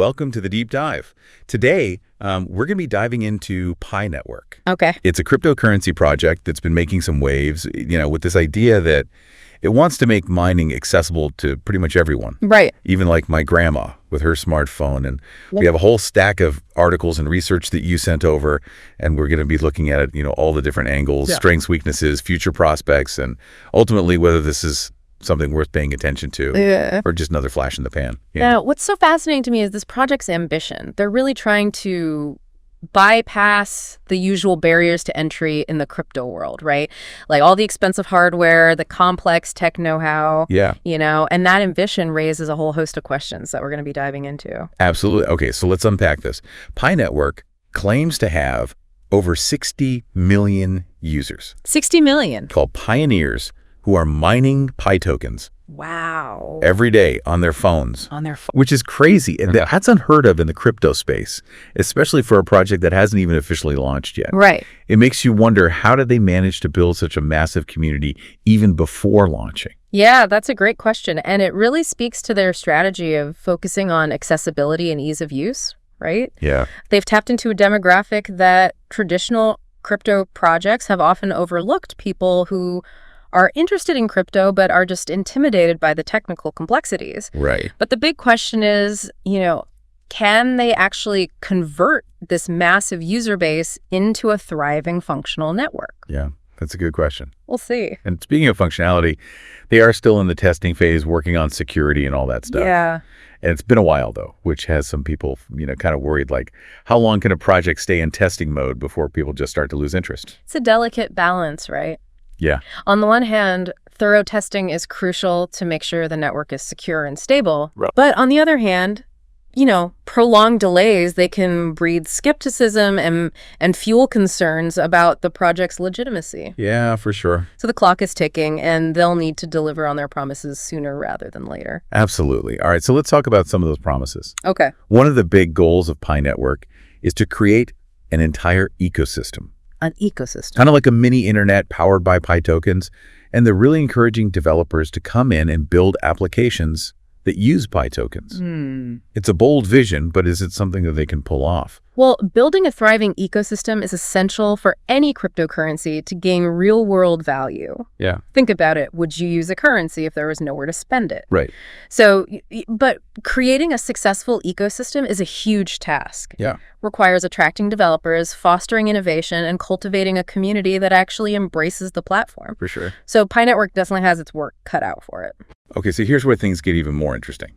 welcome to the deep dive. Today, we're going to be diving into Pi Network. Okay. It's a cryptocurrency project that's been making some waves, with this idea that it wants to make mining accessible to pretty much everyone. Right. Even like my grandma with her smartphone. And we have a whole stack of articles and research that you sent over, and we're going to be looking at it, all the different angles, strengths, weaknesses, future prospects, and ultimately whether this is something worth paying attention to or just another flash in the pan. Now, what's so fascinating to me is this project's ambition. They're really trying to bypass the usual barriers to entry in the crypto world, right? Like all the expensive hardware, the complex tech know-how, and that ambition raises a whole host of questions that we're going to be diving into. Absolutely. Okay, so let's unpack this. Pi Network claims to have over 60 million users. 60 million. Called pioneers who are mining Pi tokens. Wow. Every day on their phones. Which is crazy. And that's unheard of in the crypto space, especially for a project that hasn't even officially launched yet. Right. It makes you wonder, how did they manage to build such a massive community even before launching? Yeah, that's a great question. And it really speaks to their strategy of focusing on accessibility and ease of use, right? Yeah. They've tapped into a demographic that traditional crypto projects have often overlooked, people who are interested in crypto but are just intimidated by the technical complexities. Right. But the big question is, can they actually convert this massive user base into a thriving functional network? Yeah, that's a good question. We'll see. And speaking of functionality, they are still in the testing phase, working on security and all that stuff. Yeah. And it's been a while, though, which has some people, kind of worried, like, how long can a project stay in testing mode before people just start to lose interest? It's a delicate balance, right? Yeah. On the one hand, thorough testing is crucial to make sure the network is secure and stable. Right. But on the other hand, prolonged delays, they can breed skepticism and fuel concerns about the project's legitimacy. Yeah, for sure. So the clock is ticking, and they'll need to deliver on their promises sooner rather than later. Absolutely. All right, so let's talk about some of those promises. Okay. One of the big goals of Pi Network is to create an entire ecosystem. An ecosystem. Kind of like a mini internet powered by Pi tokens. And they're really encouraging developers to come in and build applications that use Pi tokens. It's a bold vision, but is it something that they can pull off? Well, building a thriving ecosystem is essential for any cryptocurrency to gain real-world value. Yeah. Think about it. Would you use a currency if there was nowhere to spend it? Right. So, but creating a successful ecosystem is a huge task. Yeah. Requires attracting developers, fostering innovation, and cultivating a community that actually embraces the platform. For sure. So Pi Network definitely has its work cut out for it. Okay, so here's where things get even more interesting.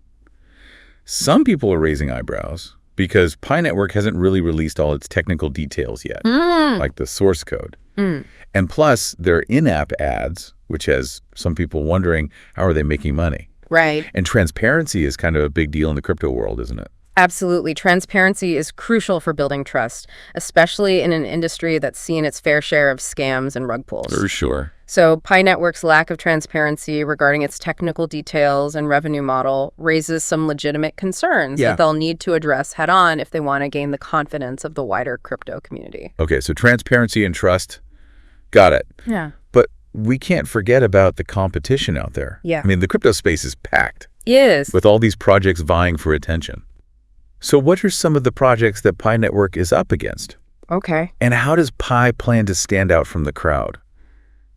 Some people are raising eyebrows because Pi Network hasn't really released all its technical details yet, like the source code. And plus, their in-app ads, which has some people wondering, how are they making money? Right. And transparency is kind of a big deal in the crypto world, isn't it? Absolutely. Transparency is crucial for building trust, especially in an industry that's seen its fair share of scams and rug pulls. For sure. So Pi Network's lack of transparency regarding its technical details and revenue model raises some legitimate concerns that they'll need to address head on if they want to gain the confidence of the wider crypto community. Okay, so transparency and trust, got it. Yeah. But we can't forget about the competition out there. Yeah. I mean, the crypto space is packed. Yes. With all these projects vying for attention. So what are some of the projects that Pi Network is up against? Okay. And how does Pi plan to stand out from the crowd?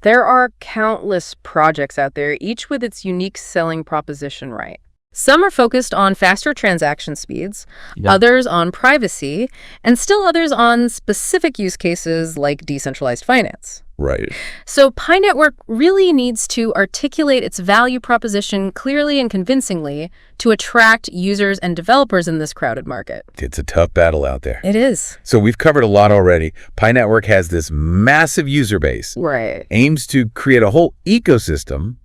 There are countless projects out there, each with its unique selling proposition, right? Some are focused on faster transaction speeds, others on privacy, and still others on specific use cases like decentralized finance. Right. So Pi Network really needs to articulate its value proposition clearly and convincingly to attract users and developers in this crowded market. It's a tough battle out there. It is. So we've covered a lot already. Pi Network has this massive user base. Right. Aims to create a whole ecosystem,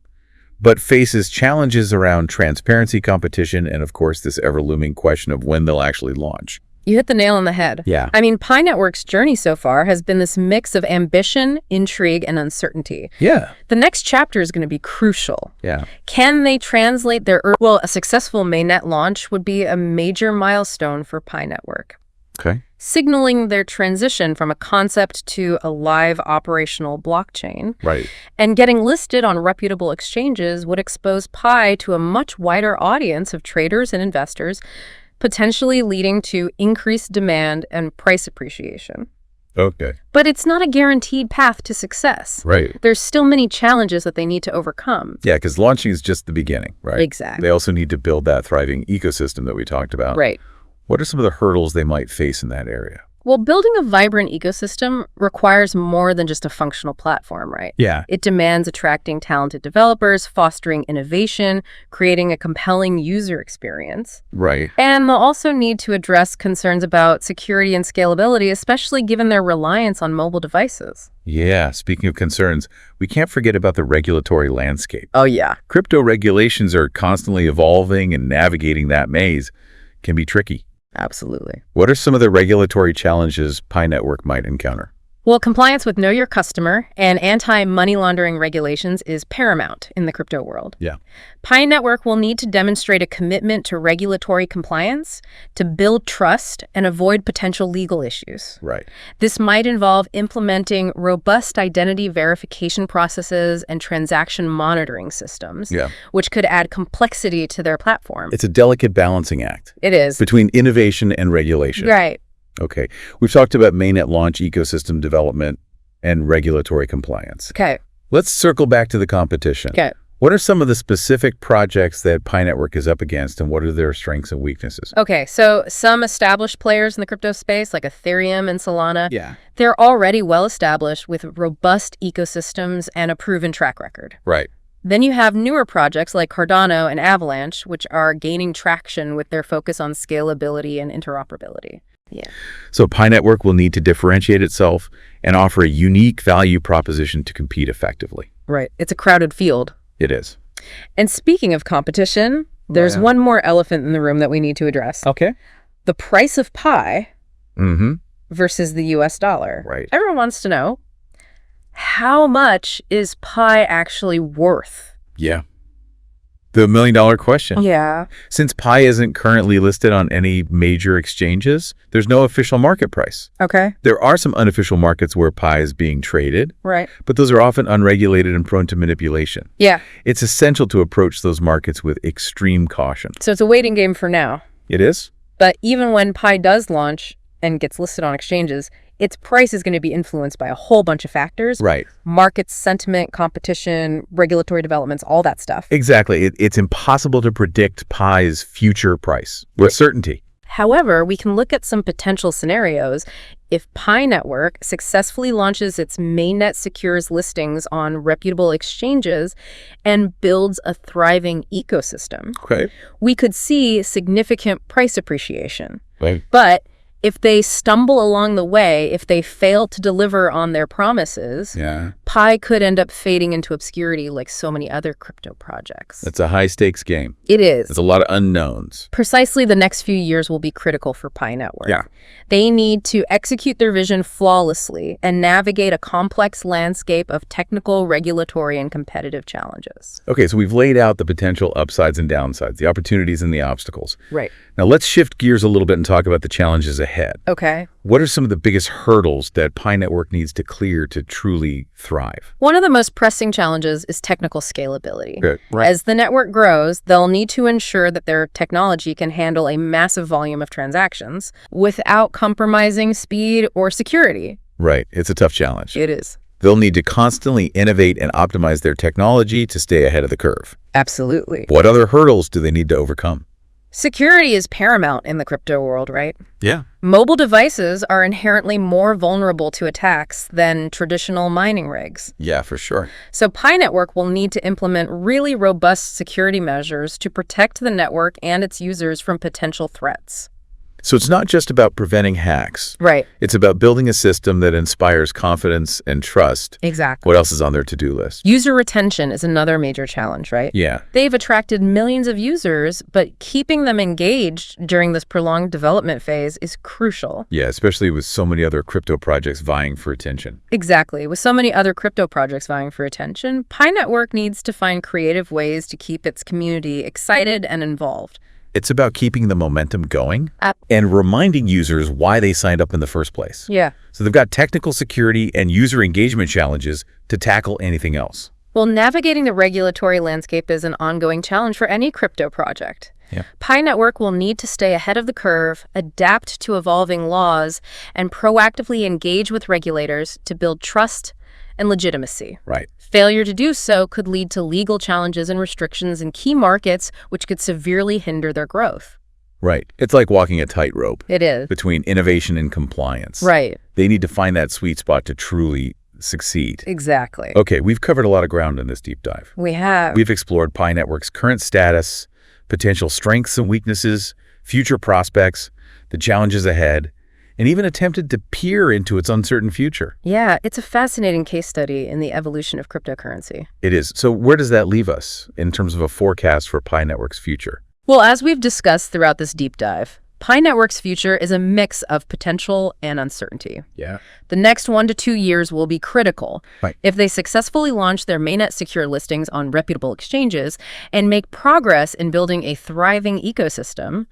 but faces challenges around transparency, competition, and of course this ever-looming question of when they'll actually launch. You hit the nail on the head. Yeah. I mean, Pi Network's journey so far has been this mix of ambition, intrigue, and uncertainty. Yeah. The next chapter is going to be crucial. Yeah. Can they translate their... Well, a successful mainnet launch would be a major milestone for Pi Network. Okay. Signaling their transition from a concept to a live operational blockchain. Right. And getting listed on reputable exchanges would expose Pi to a much wider audience of traders and investors, potentially leading to increased demand and price appreciation. Okay. But it's not a guaranteed path to success. Right. There's still many challenges that they need to overcome. Yeah, because launching is just the beginning, right? Exactly. They also need to build that thriving ecosystem that we talked about. Right. What are some of the hurdles they might face in that area? Well, building a vibrant ecosystem requires more than just a functional platform, right? Yeah. It demands attracting talented developers, fostering innovation, creating a compelling user experience. Right. And they'll also need to address concerns about security and scalability, especially given their reliance on mobile devices. Yeah. Speaking of concerns, we can't forget about the regulatory landscape. Oh, yeah. Crypto regulations are constantly evolving, and navigating that maze can be tricky. Absolutely. What are some of the regulatory challenges Pi Network might encounter? Well, compliance with Know Your Customer and anti-money laundering regulations is paramount in the crypto world. Yeah. Pi Network will need to demonstrate a commitment to regulatory compliance to build trust and avoid potential legal issues. Right. This might involve implementing robust identity verification processes and transaction monitoring systems, which could add complexity to their platform. It's a delicate balancing act. It is. Between innovation and regulation. Right. Okay. We've talked about mainnet launch, ecosystem development, and regulatory compliance. Okay. Let's circle back to the competition. Okay. What are some of the specific projects that Pi Network is up against, and what are their strengths and weaknesses? Okay, so some established players in the crypto space, like Ethereum and Solana, they're already well established with robust ecosystems and a proven track record. Right. Then you have newer projects like Cardano and Avalanche, which are gaining traction with their focus on scalability and interoperability. Yeah. So Pi Network will need to differentiate itself and offer a unique value proposition to compete effectively. Right. It's a crowded field. It is. And speaking of competition, there's one more elephant in the room that we need to address. Okay. The price of Pi versus the US dollar. Right. Everyone wants to know, how much is Pi actually worth? Yeah. The million-dollar question. Yeah. Since Pi isn't currently listed on any major exchanges, there's no official market price. Okay. There are some unofficial markets where Pi is being traded, Right. but those are often unregulated and prone to manipulation. Yeah. It's essential to approach those markets with extreme caution. So it's a waiting game for now. It is? But even when Pi does launch and gets listed on exchanges, its price is going to be influenced by a whole bunch of factors. Right. Market sentiment, competition, regulatory developments, all that stuff. Exactly. It's impossible to predict Pi's future price with certainty. However, we can look at some potential scenarios. If Pi Network successfully launches its mainnet secures listings on reputable exchanges and builds a thriving ecosystem, we could see significant price appreciation. Right. But if they stumble along the way, if they fail to deliver on their promises, Pi could end up fading into obscurity like so many other crypto projects. It's a high-stakes game. It is. There's a lot of unknowns. Precisely, the next few years will be critical for Pi Network. Yeah. They need to execute their vision flawlessly and navigate a complex landscape of technical, regulatory, and competitive challenges. Okay, so we've laid out the potential upsides and downsides, the opportunities and the obstacles. Right. Now let's shift gears a little bit and talk about the challenges ahead. Okay. What are some of the biggest hurdles that Pi Network needs to clear to truly thrive? One of the most pressing challenges is technical scalability. Good. Right. As the network grows, they'll need to ensure that their technology can handle a massive volume of transactions without compromising speed or security. Right. It's a tough challenge. It is. They'll need to constantly innovate and optimize their technology to stay ahead of the curve. Absolutely. What other hurdles do they need to overcome? Security is paramount in the crypto world, right? Yeah. Mobile devices are inherently more vulnerable to attacks than traditional mining rigs. Yeah, for sure. So Pi Network will need to implement really robust security measures to protect the network and its users from potential threats. So it's not just about preventing hacks. Right. It's about building a system that inspires confidence and trust. Exactly. What else is on their to-do list? User retention is another major challenge, right? Yeah. They've attracted millions of users, but keeping them engaged during this prolonged development phase is crucial. Yeah, especially with so many other crypto projects vying for attention. Exactly. With so many other crypto projects vying for attention, Pi Network needs to find creative ways to keep its community excited and involved. It's about keeping the momentum going and reminding users why they signed up in the first place. Yeah. So they've got technical security and user engagement challenges to tackle anything else. Well, navigating the regulatory landscape is an ongoing challenge for any crypto project. Yeah. Pi Network will need to stay ahead of the curve, adapt to evolving laws, and proactively engage with regulators to build trust and legitimacy. Right. Failure to do so could lead to legal challenges and restrictions in key markets, which could severely hinder their growth. Right. It's like walking a tightrope It is. between innovation and compliance. Right. They need to find that sweet spot to truly succeed. Exactly. Okay, we've covered a lot of ground in this deep dive. We have. We've explored Pi Network's current status, potential strengths and weaknesses, future prospects, the challenges ahead, and even attempted to peer into its uncertain future. Yeah, it's a fascinating case study in the evolution of cryptocurrency. It is. So where does that leave us in terms of a forecast for Pi Network's future? Well, as we've discussed throughout this deep dive, Pi Network's future is a mix of potential and uncertainty. Yeah. The next 1 to 2 years will be critical. Right. If they successfully launch their mainnet secure listings on reputable exchanges and make progress in building a thriving ecosystem,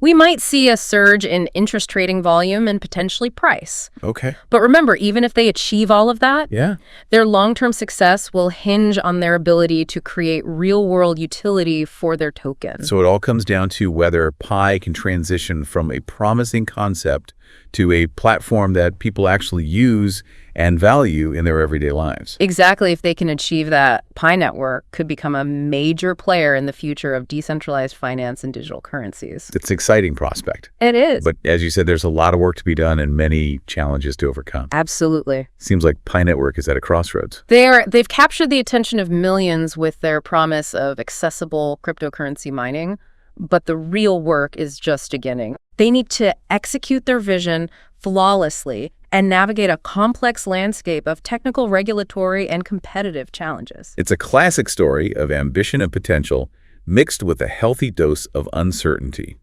we might see a surge in interest trading volume and potentially price. Okay. But remember, even if they achieve all of that, Yeah. their long-term success will hinge on their ability to create real-world utility for their token. So it all comes down to whether Pi can transition from a promising concept to a platform that people actually use and value in their everyday lives. Exactly. If they can achieve that, Pi Network could become a major player in the future of decentralized finance and digital currencies. It's an exciting prospect. It is. But as you said, there's a lot of work to be done and many challenges to overcome. Absolutely. Seems like Pi Network is at a crossroads. They've captured the attention of millions with their promise of accessible cryptocurrency mining, but the real work is just beginning. They need to execute their vision flawlessly and navigate a complex landscape of technical, regulatory, and competitive challenges. It's a classic story of ambition and potential mixed with a healthy dose of uncertainty.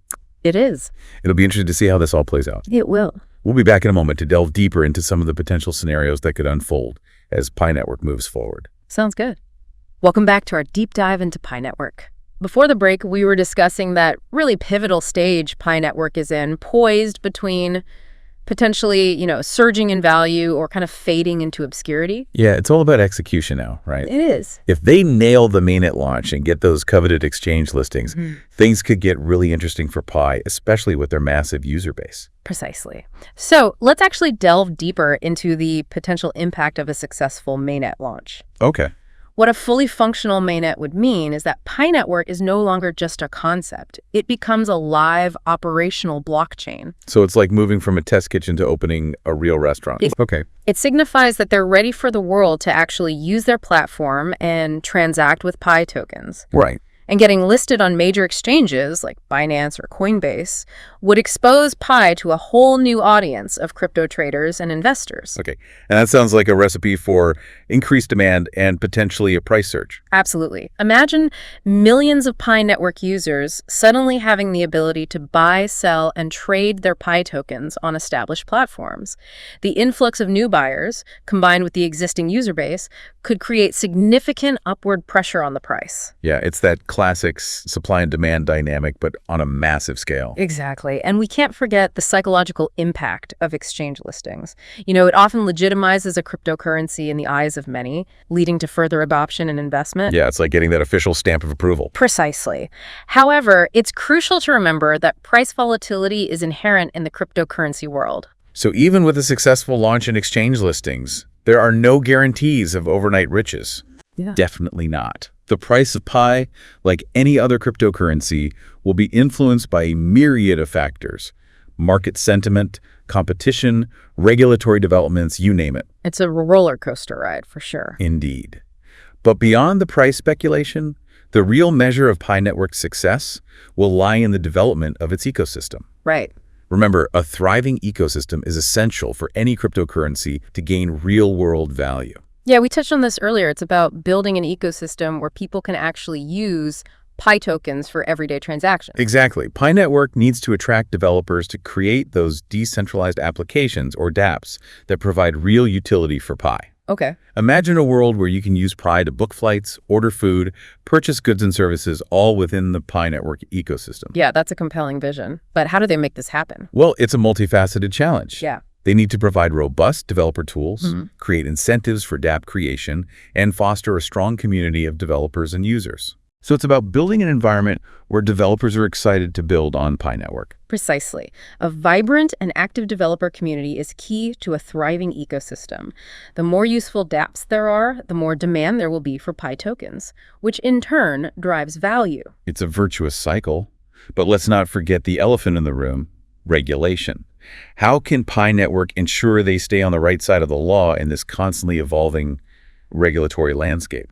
It is. It'll be interesting to see how this all plays out. It will. We'll be back in a moment to delve deeper into some of the potential scenarios that could unfold as Pi Network moves forward. Sounds good. Welcome back to our deep dive into Pi Network. Before the break, we were discussing that really pivotal stage Pi Network is in, poised between potentially, surging in value or kind of fading into obscurity. Yeah, it's all about execution now, right? It is. If they nail the mainnet launch and get those coveted exchange listings, things could get really interesting for Pi, especially with their massive user base. Precisely. So let's actually delve deeper into the potential impact of a successful mainnet launch. Okay. What a fully functional mainnet would mean is that Pi Network is no longer just a concept. It becomes a live, operational blockchain. So it's like moving from a test kitchen to opening a real restaurant. Okay. It signifies that they're ready for the world to actually use their platform and transact with Pi tokens. Right. And getting listed on major exchanges like Binance or Coinbase would expose Pi to a whole new audience of crypto traders and investors. Okay. And that sounds like a recipe for increased demand and potentially a price surge. Absolutely. Imagine millions of Pi Network users suddenly having the ability to buy, sell, and trade their Pi tokens on established platforms. The influx of new buyers, combined with the existing user base, could create significant upward pressure on the price. Yeah, it's that classic supply and demand dynamic, but on a massive scale. Exactly. And we can't forget the psychological impact of exchange listings. It often legitimizes a cryptocurrency in the eyes of many, leading to further adoption and investment. Yeah, it's like getting that official stamp of approval. Precisely. However, it's crucial to remember that price volatility is inherent in the cryptocurrency world. So even with a successful launch in exchange listings, there are no guarantees of overnight riches. Yeah. Definitely not. The price of Pi, like any other cryptocurrency, will be influenced by a myriad of factors: market sentiment, competition, regulatory developments, you name it. It's a roller coaster ride, for sure. Indeed. But beyond the price speculation, the real measure of Pi Network's success will lie in the development of its ecosystem. Right. Remember, a thriving ecosystem is essential for any cryptocurrency to gain real-world value. Yeah, we touched on this earlier. It's about building an ecosystem where people can actually use Pi tokens for everyday transactions. Exactly. Pi Network needs to attract developers to create those decentralized applications, or dApps, that provide real utility for Pi. Okay. Imagine a world where you can use Pi to book flights, order food, purchase goods and services, all within the Pi Network ecosystem. Yeah, that's a compelling vision. But how do they make this happen? Well, it's a multifaceted challenge. Yeah. They need to provide robust developer tools, create incentives for dApp creation, and foster a strong community of developers and users. So it's about building an environment where developers are excited to build on Pi Network. Precisely. A vibrant and active developer community is key to a thriving ecosystem. The more useful dApps there are, the more demand there will be for Pi tokens, which in turn drives value. It's a virtuous cycle. But let's not forget the elephant in the room, regulation. How can Pi Network ensure they stay on the right side of the law in this constantly evolving regulatory landscape?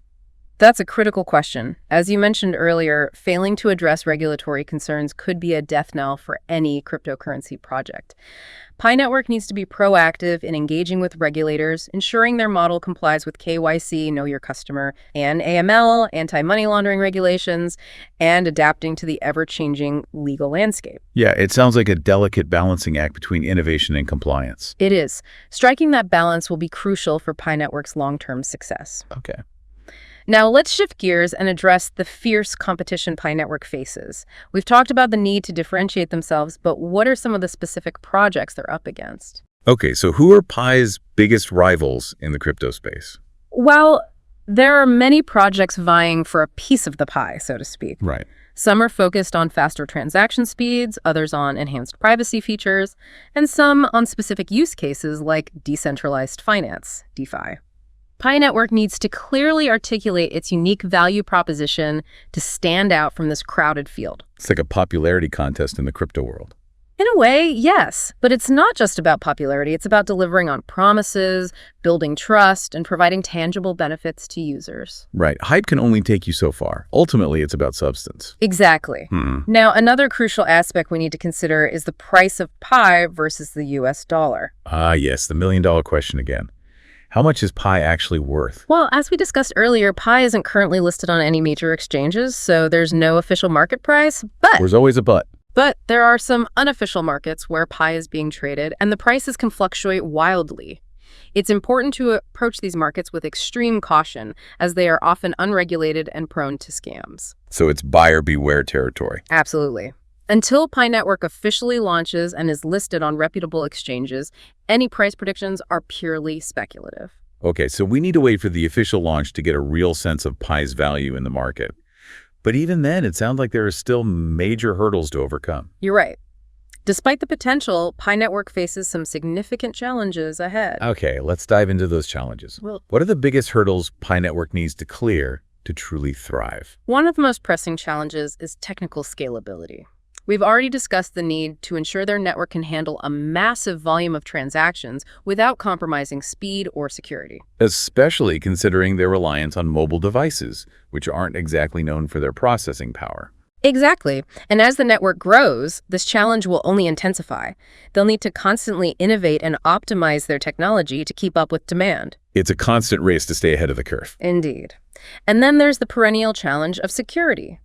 That's a critical question. As you mentioned earlier, failing to address regulatory concerns could be a death knell for any cryptocurrency project. Pi Network needs to be proactive in engaging with regulators, ensuring their model complies with KYC, Know Your Customer, and AML, anti-money laundering regulations, and adapting to the ever-changing legal landscape. Yeah, it sounds like a delicate balancing act between innovation and compliance. It is. Striking that balance will be crucial for Pi Network's long-term success. Okay. Now, let's shift gears and address the fierce competition Pi Network faces. We've talked about the need to differentiate themselves, but what are some of the specific projects they're up against? Okay, so who are Pi's biggest rivals in the crypto space? Well, there are many projects vying for a piece of the pie, so to speak. Right. Some are focused on faster transaction speeds, others on enhanced privacy features, and some on specific use cases like decentralized finance, DeFi. Pi Network needs to clearly articulate its unique value proposition to stand out from this crowded field. It's like a popularity contest in the crypto world. In a way, yes, but it's not just about popularity. It's about delivering on promises, building trust, and providing tangible benefits to users. Right. Hype can only take you so far. Ultimately, it's about substance. Exactly. Now, another crucial aspect we need to consider is the price of Pi versus the US dollar. Ah, yes, the million-dollar question again. How much is Pi actually worth? Well, as we discussed earlier, Pi isn't currently listed on any major exchanges, so there's no official market price, but There's always a but. there are some unofficial markets where Pi is being traded, and the prices can fluctuate wildly. It's important to approach these markets with extreme caution, as they are often unregulated and prone to scams. So it's buyer beware territory. Absolutely. Until Pi Network officially launches and is listed on reputable exchanges, any price predictions are purely speculative. Okay, so we need to wait for the official launch to get a real sense of Pi's value in the market. But even then, it sounds like there are still major hurdles to overcome. You're right. Despite the potential, Pi Network faces some significant challenges ahead. Okay, let's dive into those challenges. Well, What are the biggest hurdles Pi Network needs to clear to truly thrive? one of the most pressing challenges is technical scalability. We've already discussed the need to ensure their network can handle a massive volume of transactions without compromising speed or security. Especially considering their reliance on mobile devices, which aren't exactly known for their processing power. Exactly. And as the network grows, this challenge will only intensify. They'll need to constantly innovate and optimize their technology to keep up with demand. It's a constant race to stay ahead of the curve. Indeed. And then there's the perennial challenge of security.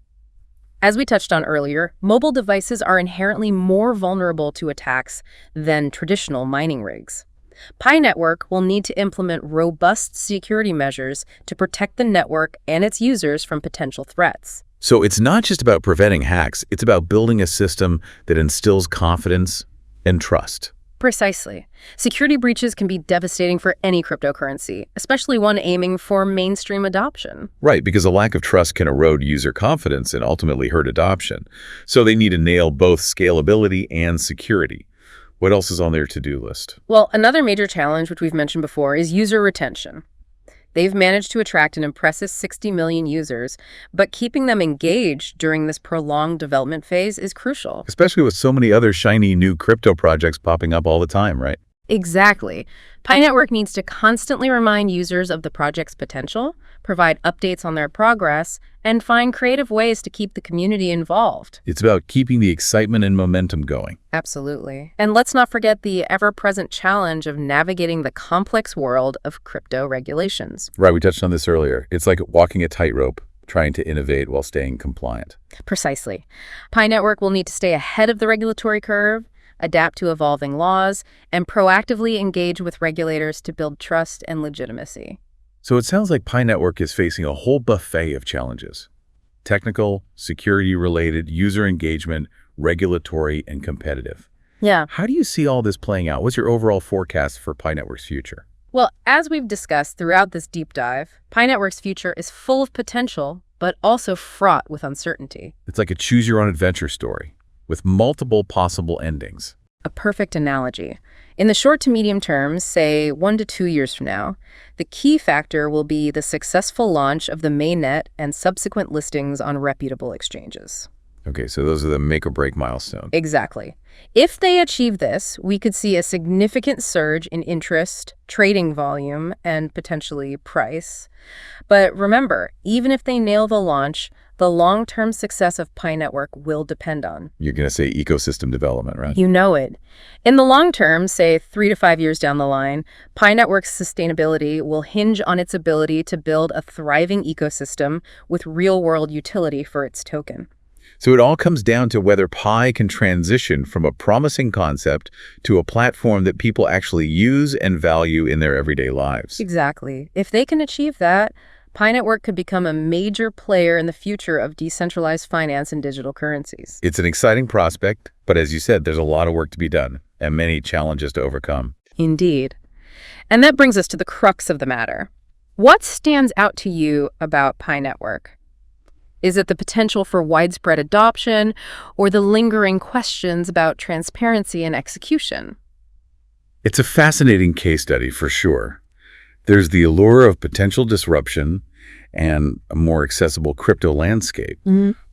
As we touched on earlier, mobile devices are inherently more vulnerable to attacks than traditional mining rigs. Pi Network will need to implement robust security measures to protect the network and its users from potential threats. So it's not just about preventing hacks, it's about building a system that instills confidence and trust. Precisely. Security breaches can be devastating for any cryptocurrency, especially one aiming for mainstream adoption. Right, because a lack of trust can erode user confidence and ultimately hurt adoption. So they need to nail both scalability and security. What else is on their to-do list? Well, another major challenge, which we've mentioned before, is user retention. They've managed to attract an impressive 60 million users, but keeping them engaged during this prolonged development phase is crucial. Especially with so many other shiny new crypto projects popping up all the time, right? Exactly. Pi Network needs to constantly remind users of the project's potential, provide updates on their progress, and find creative ways to keep the community involved. It's about keeping the excitement and momentum going. Absolutely. And let's not forget the ever-present challenge of navigating the complex world of crypto regulations. Right, we touched on this earlier. It's like walking a tightrope, trying to innovate while staying compliant. Precisely. Pi Network will need to stay ahead of the regulatory curve, adapt to evolving laws, and proactively engage with regulators to build trust and legitimacy. So it sounds like Pi Network is facing a whole buffet of challenges. Technical, security-related, user engagement, regulatory, and competitive. Yeah. How do you see all this playing out? What's your overall forecast for Pi Network's future? Well, as we've discussed throughout this deep dive, Pi Network's future is full of potential, but also fraught with uncertainty. It's like a choose-your-own-adventure story with multiple possible endings. A perfect analogy. In the short to medium term, say 1 to 2 years from now, the key factor will be the successful launch of the mainnet and subsequent listings on reputable exchanges. Okay, so those are the make-or-break milestones. Exactly. If they achieve this, we could see a significant surge in interest, trading volume, and potentially price. But remember, even if they nail the launch, the long-term success of Pi Network will depend on. You're going to say ecosystem development, right? You know it. In the long term, say 3 to 5 years down the line, Pi Network's sustainability will hinge on its ability to build a thriving ecosystem with real-world utility for its token. So it all comes down to whether Pi can transition from a promising concept to a platform that people actually use and value in their everyday lives. Exactly. If they can achieve that, Pi Network could become a major player in the future of decentralized finance and digital currencies. It's an exciting prospect, but as you said, there's a lot of work to be done and many challenges to overcome. Indeed. And that brings us to the crux of the matter. What stands out to you about Pi Network? Is it the potential for widespread adoption or the lingering questions about transparency and execution? It's a fascinating case study for sure. There's the allure of potential disruption and a more accessible crypto landscape,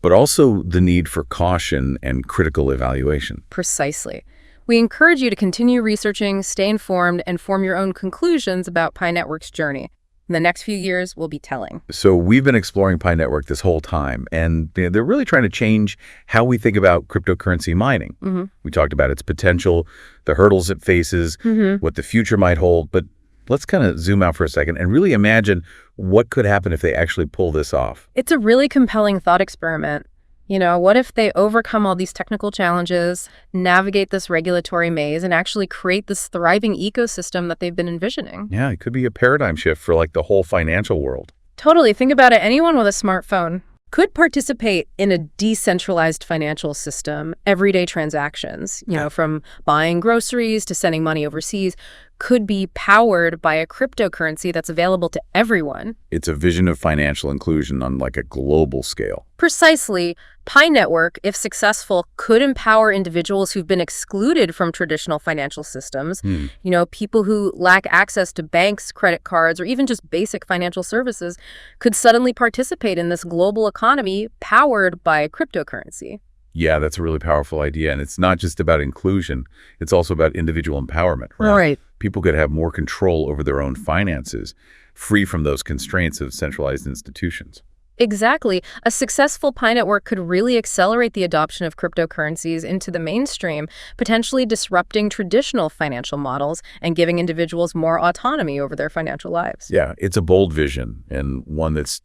but also the need for caution and critical evaluation. Precisely. We encourage you to continue researching, stay informed, and form your own conclusions about Pi Network's journey. The next few years will be telling. So we've been exploring Pi Network this whole time, and they're really trying to change how we think about cryptocurrency mining. We talked about its potential, the hurdles it faces, what the future might hold, but let's kind of zoom out for a second and really imagine what could happen if they actually pull this off. It's a really compelling thought experiment. You know, what if they overcome all these technical challenges, navigate this regulatory maze, and actually create this thriving ecosystem that they've been envisioning? Yeah, it could be a paradigm shift for like the whole financial world. Totally. Think about it. Anyone with a smartphone could participate in a decentralized financial system. Everyday transactions, you know, from buying groceries to sending money overseas, could be powered by a cryptocurrency that's available to everyone. It's a vision of financial inclusion on like a global scale. Precisely. Pi Network, if successful, could empower individuals who've been excluded from traditional financial systems. You know, people who lack access to banks, credit cards, or even just basic financial services could suddenly participate in this global economy powered by cryptocurrency. Yeah, that's a really powerful idea. And it's not just about inclusion. It's also about individual empowerment, right? Right. People could have more control over their own finances, free from those constraints of centralized institutions. Exactly. A successful Pi Network could really accelerate the adoption of cryptocurrencies into the mainstream, potentially disrupting traditional financial models and giving individuals more autonomy over their financial lives. Yeah, it's a bold vision and one that's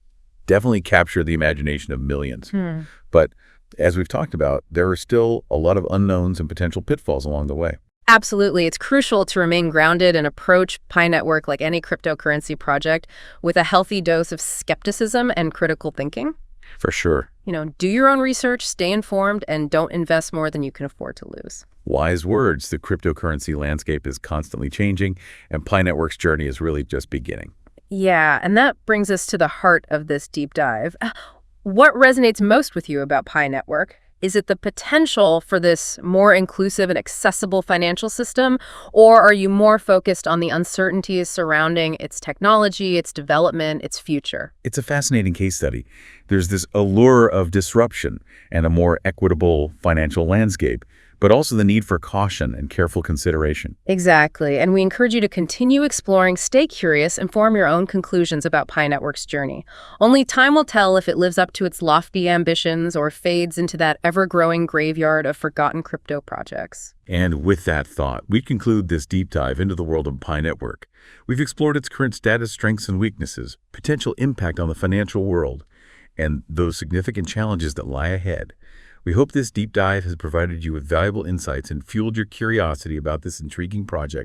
definitely captured the imagination of millions. But as we've talked about, there are still a lot of unknowns and potential pitfalls along the way. Absolutely. It's crucial to remain grounded and approach Pi Network like any cryptocurrency project with a healthy dose of skepticism and critical thinking. For sure. You know, do your own research, stay informed, and don't invest more than you can afford to lose. Wise words. The cryptocurrency landscape is constantly changing, and Pi Network's journey is really just beginning. Yeah, and that brings us to the heart of this deep dive. What resonates most with you about Pi Network? Is it the potential for this more inclusive and accessible financial system, or are you more focused on the uncertainties surrounding its technology, its development, its future? It's a fascinating case study. There's this allure of disruption and a more equitable financial landscape, but also the need for caution and careful consideration. Exactly. And we encourage you to continue exploring, stay curious, and form your own conclusions about Pi Network's journey. Only time will tell if it lives up to its lofty ambitions or fades into that ever-growing graveyard of forgotten crypto projects. And with that thought, we conclude this deep dive into the world of Pi Network. We've explored its current status, strengths, and weaknesses, potential impact on the financial world, and those significant challenges that lie ahead. We hope this deep dive has provided you with valuable insights and fueled your curiosity about this intriguing project.